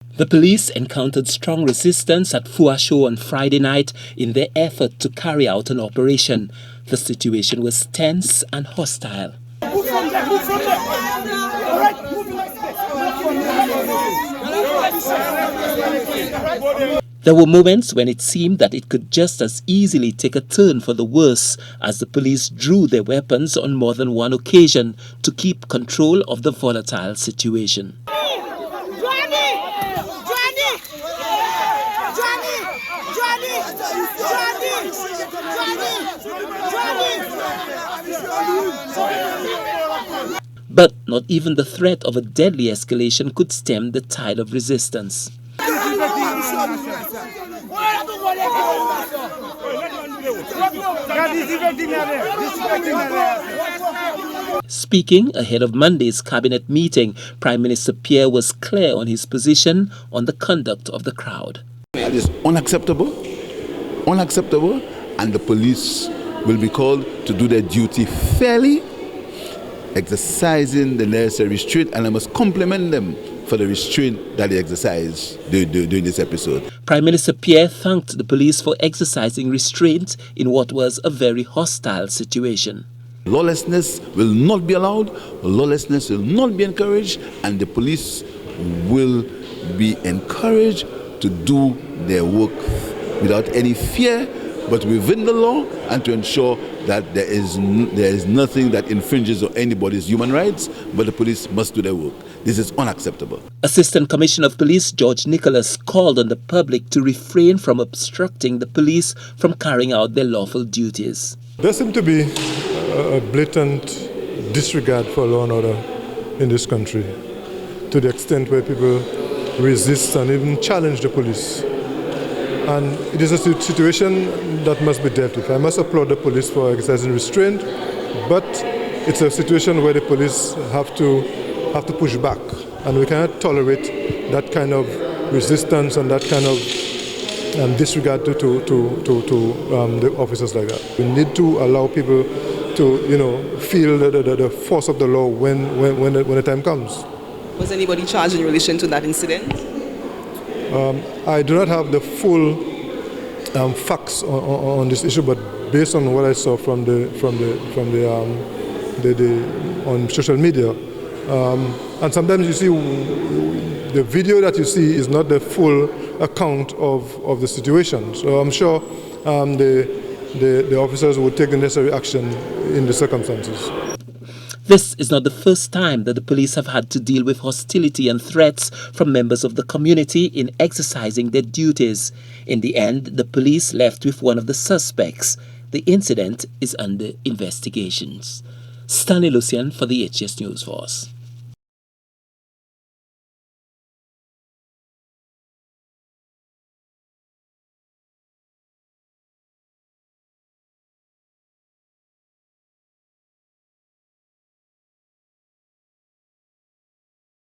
The police encountered strong resistance at Fuasho on Friday night in their effort to carry out an operation. The situation was tense and hostile. There were moments when it seemed that it could just as easily take a turn for the worse as the police drew their weapons on more than one occasion to keep control of the volatile situation. But not even the threat of a deadly escalation could stem the tide of resistance. Speaking ahead of Monday's cabinet meeting, Prime Minister Pierre was clear on his position on the conduct of the crowd. That is unacceptable, and the police will be called to do their duty fairly, exercising the necessary restraint, and I must compliment them for the restraint that they exercised during this episode. Prime Minister Pierre thanked the police for exercising restraint in what was a very hostile situation. Lawlessness will not be allowed, lawlessness will not be encouraged, and the police will be encouraged to do their work without any fear, but within the law, and to ensure that there is nothing that infringes on anybody's human rights, but the police must do their work. This is unacceptable. Assistant Commissioner of Police George Nicholas called on the public to refrain from obstructing the police from carrying out their lawful duties. There seems to be a blatant disregard for law and order in this country, to the extent where people resist and even challenge the police. And it is a situation that must be dealt with. I must applaud the police for exercising restraint, but it's a situation where the police have to push back, and we cannot tolerate that kind of resistance and that kind of disregard to the officers like that. We need to allow people to, feel the force of the law when the time comes. Was anybody charged in relation to that incident? I do not have the full facts on this issue, but based on what I saw from on social media, and sometimes you see the video that you see is not the full account of the situation. So I'm sure the officers would take the necessary action in the circumstances. This is not the first time that the police have had to deal with hostility and threats from members of the community in exercising their duties. In the end, the police left with one of the suspects. The incident is under investigations. Stanley Lucian for the HS News Force.